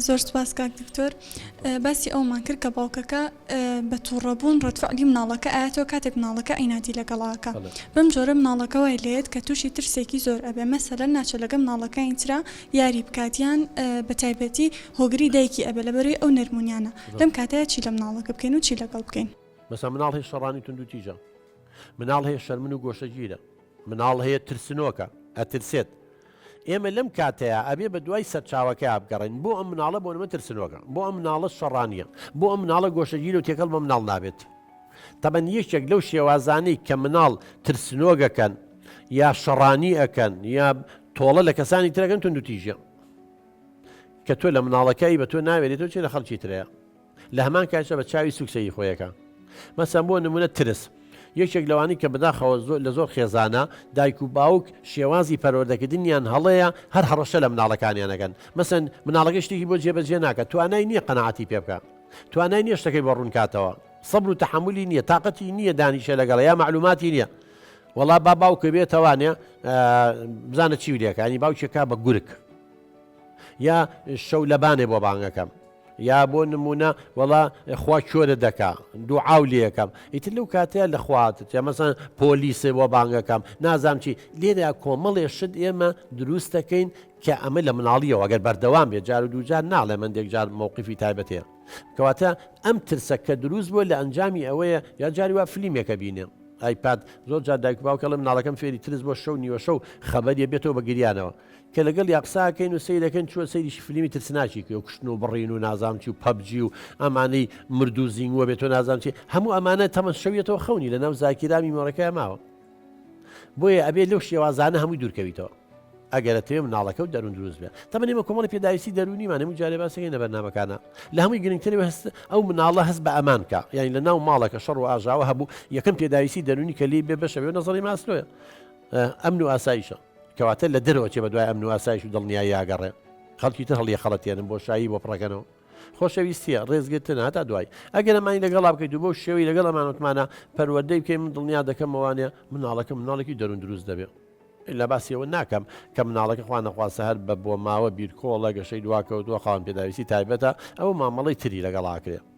زۆر سپاس کاک دکتۆر باسی ئەومان کرد کە باوکەکە بە تووڕەبوون ڕەتفعلی مناڵەکە ئاەتەوە کاتێک مناڵەکە ئەیناتی لەگەڵاکە بەم جۆرە مناڵەکە وای لێت کە تووشی ترسێکی زۆر ئەبێ مەسەلەن ناچە لەگە مناڵەکانی ترا یاری بکاتیان بە تایبەتی هۆگری دایکی ئەبێ لەبەروی ئەو نەرمونیانە لەم کاتەیە چی لە مناڵەکە بکەین و چی لەگەڵ بکەین مەسا مناڵ هەیە شەڕانی تونند و تیژە مناڵ هەیە شەرمن و گۆشەگیرە مناڵ هەیە ترسنۆکە ئەترسێت ئێمە لەم کاتەیە ئەبێ بە دوای سەرچاوەکە بگەڕین بۆ ئەم مناڵە بۆ نمە ترسنۆکە بۆ ئەم مناڵە شەڕانیە بۆ ئەم مناڵە گۆشەگیر و تێکەڵ بە مناڵ نابێت تەبەن یەکێک لەو شێوازانەی کە مناڵ ترسنۆگەکەن یا شەڕانی ئەەکەن یا تۆڵە لە کەسانی ترەکەن تونند و تیژە کە تۆ لە مناڵەکەی بە تۆ ناوێت تۆ چێ لە خەڵکی ترەیە لە هەمان کاتە بە چاوی سوکسەی خۆیەکە مەسەن بۆ نمونە ترس یەکێک لەوانی کە بەداخەوە لە زۆر خێزانە دایک و باوک شێوازی پەروەردەکردنیان هەڵەیە هەر هەڕەشە لە مناڵەکانیانەکەن مەسەن مناڵەکە شتێکی بۆ جێبەجێ ناکات توانای نییە قەنەعەتی پێ بکە توانای نییە شتەکەی بە ڕوون کاتەوە سەبر و تەحملی نییە تااقەتی نییە دانیشە لەگەڵە یا معلوماتی نییە وەڵا با باوکە بێتەوانێ بزانە چی لێکە ینی باوکێکا بە گورک یا شەو لەبانێ بۆ بانگەکەم یا بۆ نمونە وەڵا خوا کۆرە دەکا دوعاو لێەکەم ئیتر لەو کاتەیە لە خواتت یا مەسەن پۆلیسێ بۆ بانگەکەم نازام چی لێرە کۆمەڵێ شت ئێمە دروست دەکەین کە ئەمە لە مناڵیەوە ئەگەر بەردەوام بێت جار و دووجار ناڵێ من جار مووقفی تایبەتەیە کەواتە ئەم ترسە کە دروست بووە لە ئەنجامی ئەوەیە یا جاری وا فیلمێکە بینێ ئایپاد زۆر جار دایک باوکە لە مناڵەکەم فێری ترس بۆ شەو نیوە شەو خەبەریە بێتەوە بە گریانەوە کە لەگەڵ یاقساکەین و سیرەکەن چوە سەیریش فیلمی ترسناکی کە و کوشتن و بڕین و نازام چی و پەبجی و ئەمانەی مردوو زیینگووە بێتەوە نازام چی هەموو ئەمانە تەمە شەویەتەوە خەونی لە ناو زاکیرامی مۆڕەکەی ماوە بۆیە ئەبێت لەو شێوازانە هەمووی دوورکەویتەوە ئەگەرەتەوێ مناڵەکە و دەروون دروست بێت تەمەنێمە کۆمەڵی پێداویستی دەرونیمانە و جارێ باسەکەی نەبەرنامەکانە لە هەمووی گرنگترەوە هەست ئەو مناڵە هەست بە ئەمانکە یعنی لە ناو ماڵەکە شەڕ و ئاژاوە هەبوو یەکەم پێداویستی دەرونی کە لێ بێ بەشەوێ نەزەڵی ماسلۆیە ئەمن و ئاسایشە کەواتە لە دەرەوە چێ بە دوای ئەمن و ئاسایش و دڵنیایی یاگەڕێ خەڵکی تر هەڵیە خەڵەتێنن بۆ شایی بۆ پڕەکەنەوە خۆشەویستیە ڕێزگرتن هەتا دوای ئەگەر ئەمانی لەگەڵا بکەیت و بۆ شێوەی لەگەڵ ئەمانوتمانە پەروەردەی بکەین من دڵنیا دەکەمەوانێ مناڵەکە مناڵێکی دەروون دروست دەبێت لە باسیەوە ناکەم کە مناڵەکە خوا نەخواسە هەر بە بۆ ماوە بیرکۆڵە گەشەی دواکەوتووە خاوەن پێداویستی تایبەتە ئەو مامەڵی تری لەگەڵاکرێ